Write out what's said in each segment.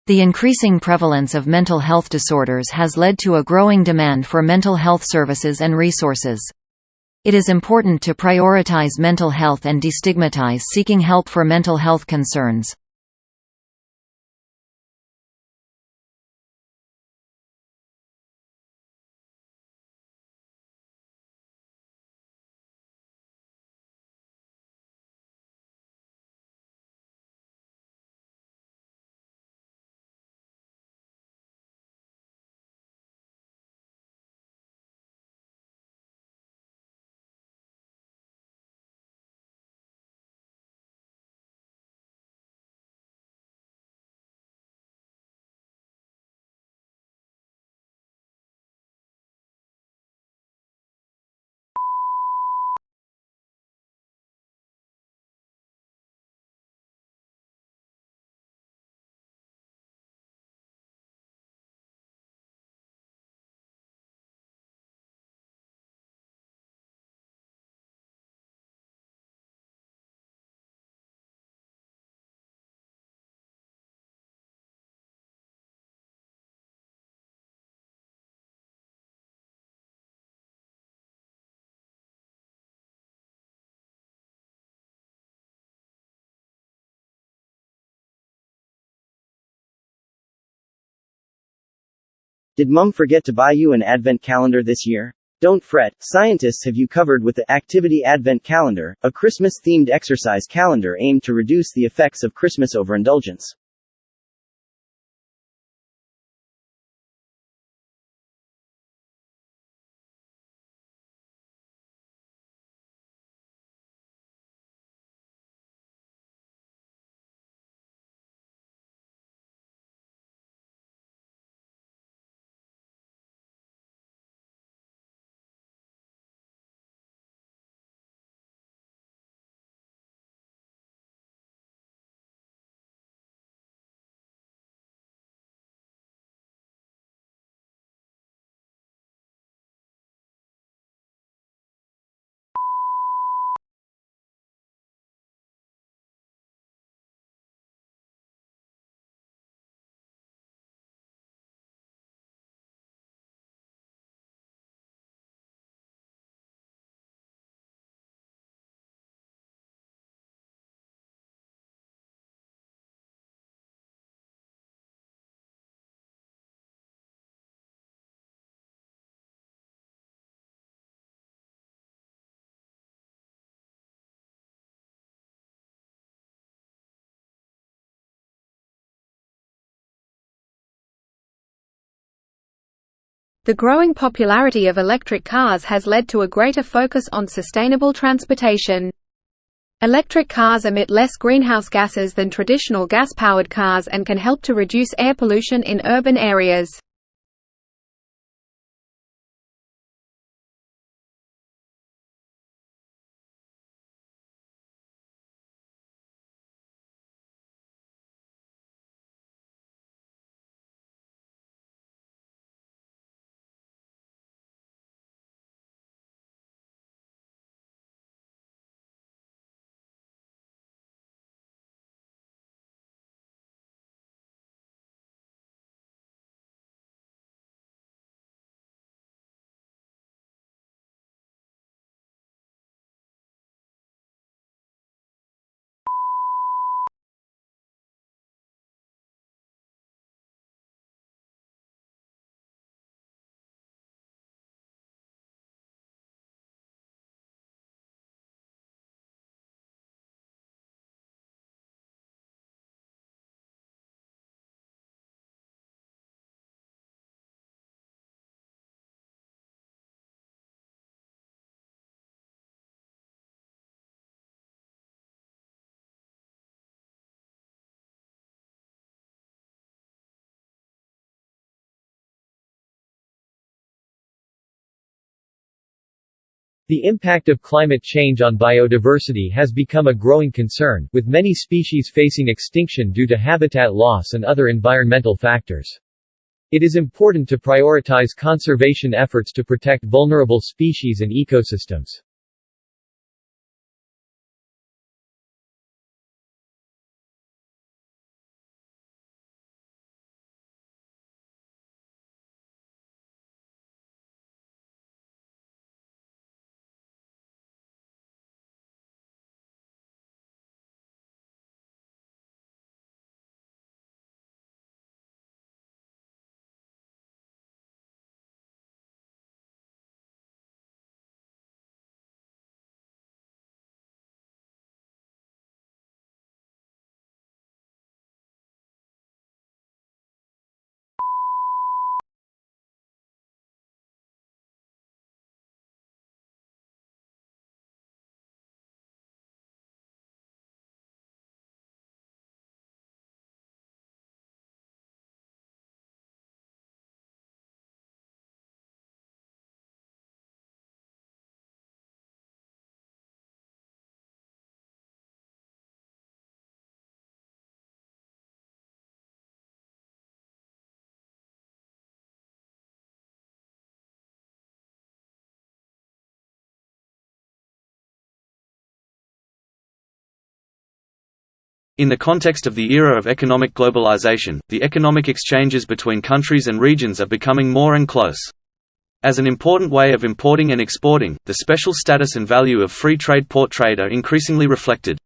The increasing prevalence of mental health disorders has led to a growing demand for mental health services and resources. It is important to prioritize mental health and destigmatize seeking help for mental health concerns. Did Mum forget to buy you an advent calendar this year? Don't fret, scientists have you covered with the Activity Advent Calendar, a Christmas-themed exercise calendar aimed to reduce the effects of Christmas overindulgence. The growing popularity of electric cars has led to a greater focus on sustainable transportation. Electric cars emit less greenhouse gases than traditional gas-powered cars and can help to reduce air pollution in urban areas. The impact of climate change on biodiversity has become a growing concern, with many species facing extinction due to habitat loss and other environmental factors. It is important to prioritize conservation efforts to protect vulnerable species and ecosystems. In the context of the era of economic globalization, the economic exchanges between countries and regions are becoming more and close. As an important way of importing and exporting, the special status and value of free trade port trade are increasingly reflected.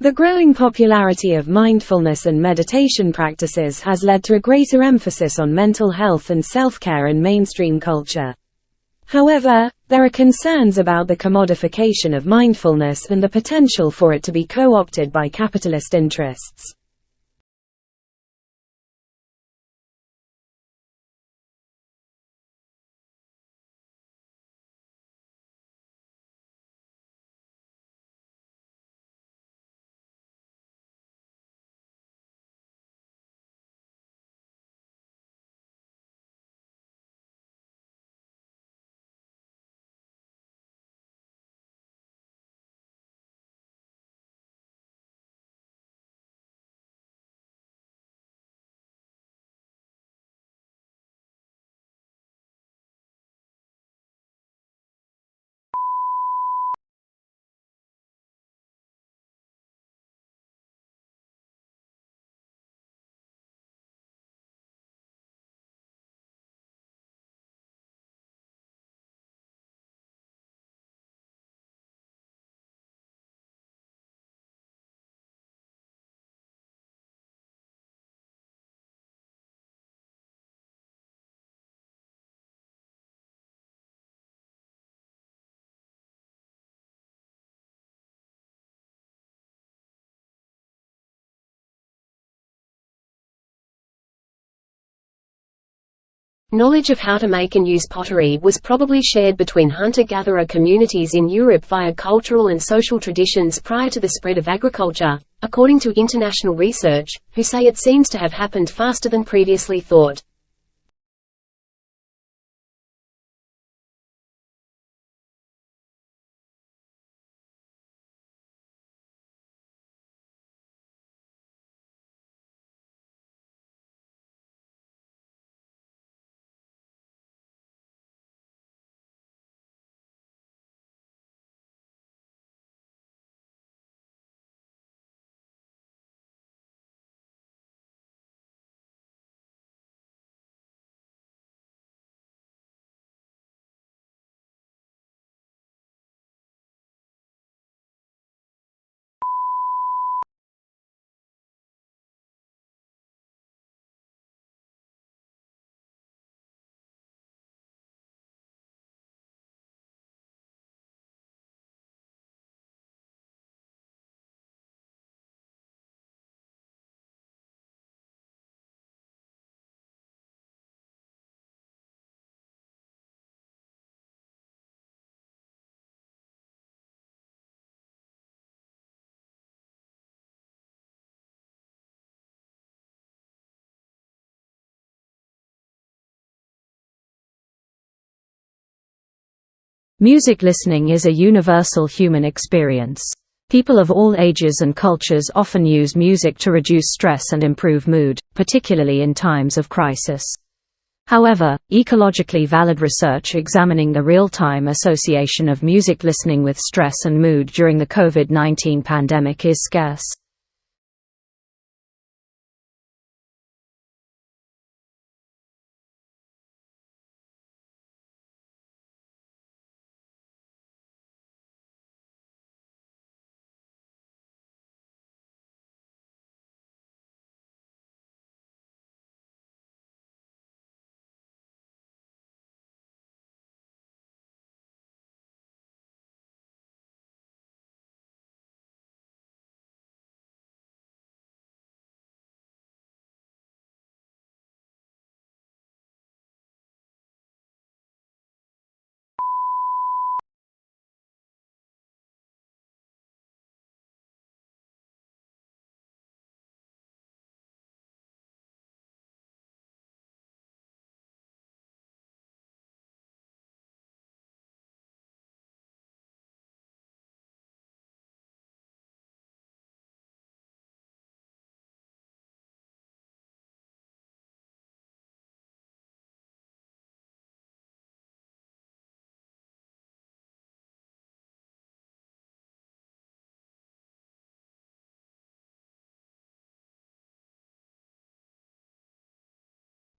The growing popularity of mindfulness and meditation practices has led to a greater emphasis on mental health and self-care in mainstream culture. However, there are concerns about the commodification of mindfulness and the potential for it to be co-opted by capitalist interests. Knowledge of how to make and use pottery was probably shared between hunter-gatherer communities in Europe via cultural and social traditions prior to the spread of agriculture, according to international research, who say it seems to have happened faster than previously thought. Music listening is a universal human experience. People of all ages and cultures often use music to reduce stress and improve mood, particularly in times of crisis. However, ecologically valid research examining the real-time association of music listening with stress and mood during the COVID-19 pandemic is scarce.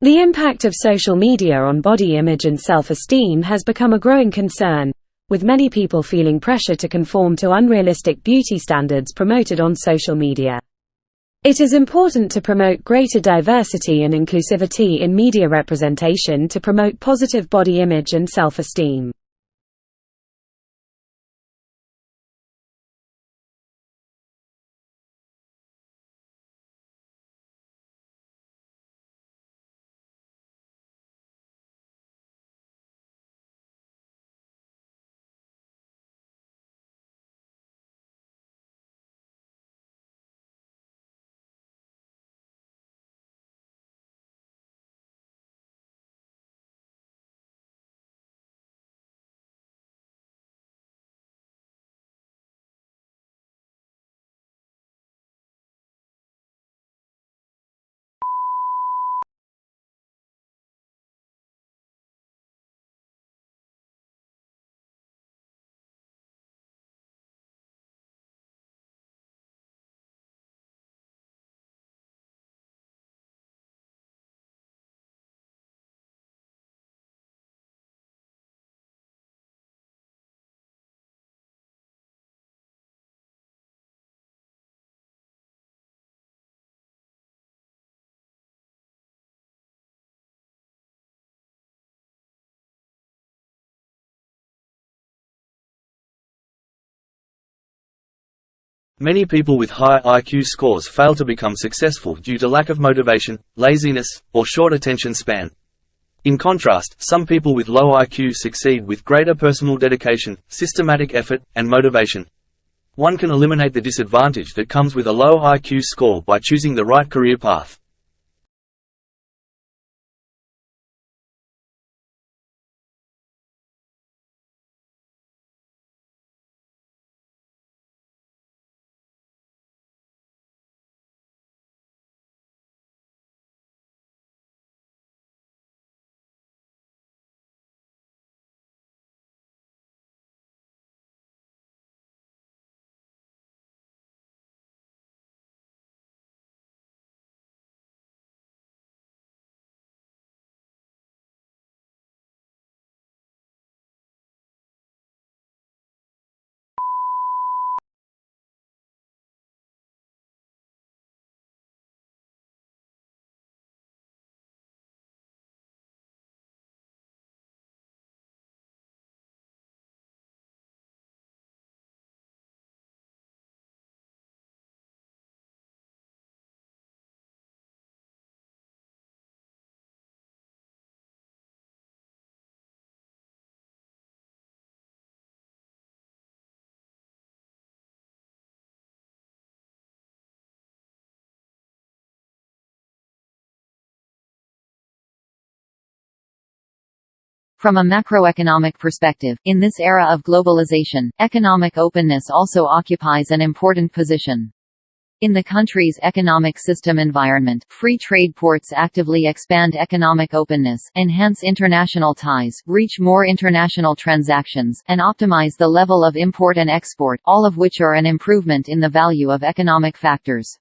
The impact of social media on body image and self-esteem has become a growing concern, with many people feeling pressure to conform to unrealistic beauty standards promoted on social media. It is important to promote greater diversity and inclusivity in media representation to promote positive body image and self-esteem. Many people with high IQ scores fail to become successful due to lack of motivation, laziness, or short attention span. In contrast, some people with low IQ succeed with greater personal dedication, systematic effort, and motivation. One can eliminate the disadvantage that comes with a low IQ score by choosing the right career path. From a macroeconomic perspective, in this era of globalization, economic openness also occupies an important position. In the country's economic system environment, free trade ports actively expand economic openness, enhance international ties, reach more international transactions, and optimize the level of import and export, all of which are an improvement in the value of economic factors.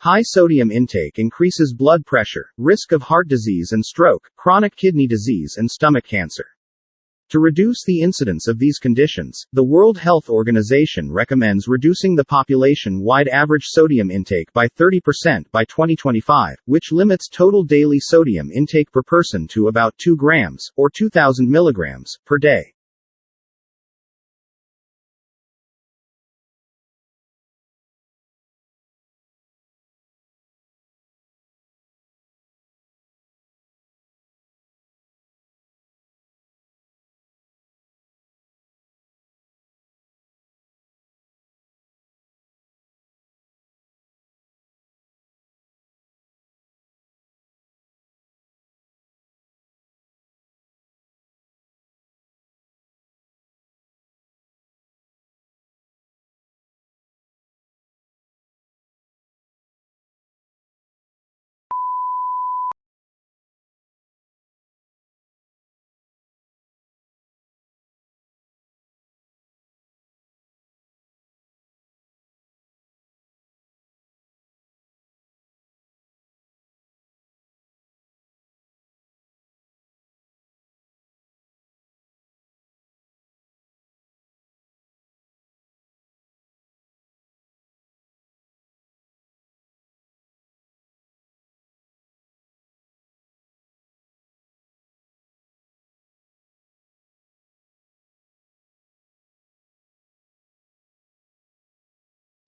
High sodium intake increases blood pressure, risk of heart disease and stroke, chronic kidney disease and stomach cancer. To reduce the incidence of these conditions, the World Health Organization recommends reducing the population-wide average sodium intake by 30% by 2025, which limits total daily sodium intake per person to about 2 grams, or 2,000 milligrams, per day.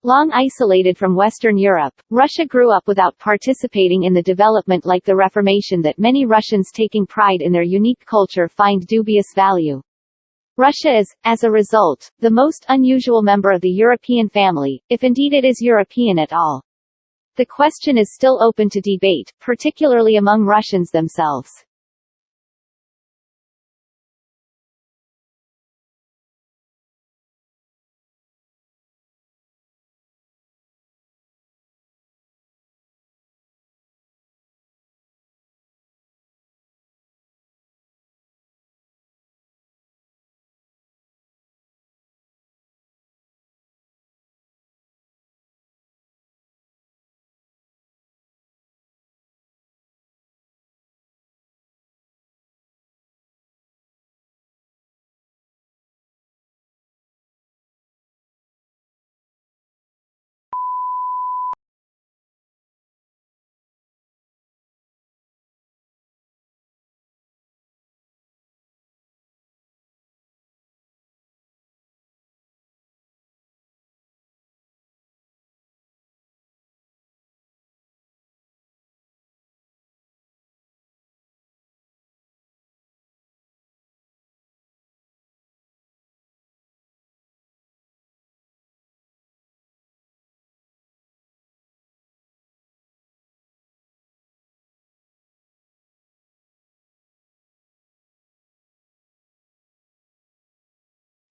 Long isolated from Western Europe, Russia grew up without participating in the development like the Reformation that many Russians taking pride in their unique culture find dubious value. Russia is, as a result, the most unusual member of the European family, if indeed it is European at all. The question is still open to debate, particularly among Russians themselves.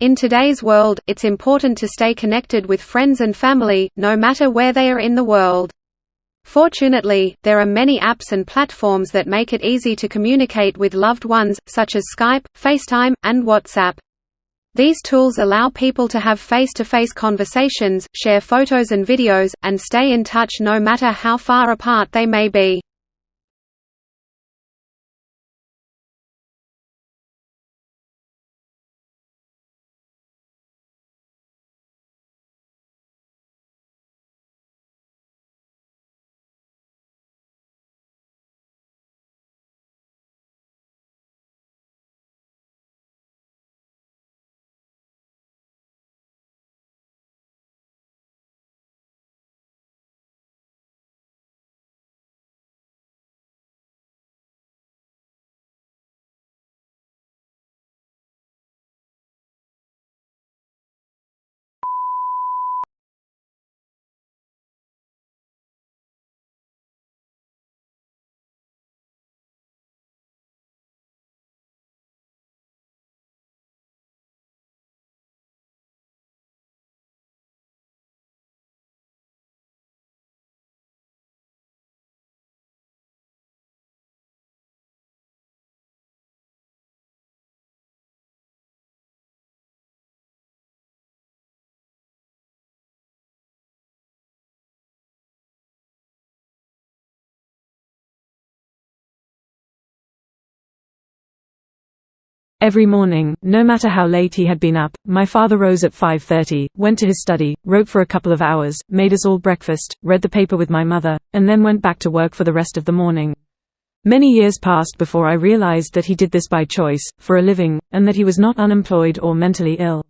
In today's world, it's important to stay connected with friends and family, no matter where they are in the world. Fortunately, there are many apps and platforms that make it easy to communicate with loved ones, such as Skype, FaceTime, and WhatsApp. These tools allow people to have face-to-face conversations, share photos and videos, and stay in touch no matter how far apart they may be. Every morning, no matter how late he had been up, my father rose at 5:30, went to his study, wrote for a couple of hours, made us all breakfast, read the paper with my mother, and then went back to work for the rest of the morning. Many years passed before I realized that he did this by choice, for a living, and that he was not unemployed or mentally ill.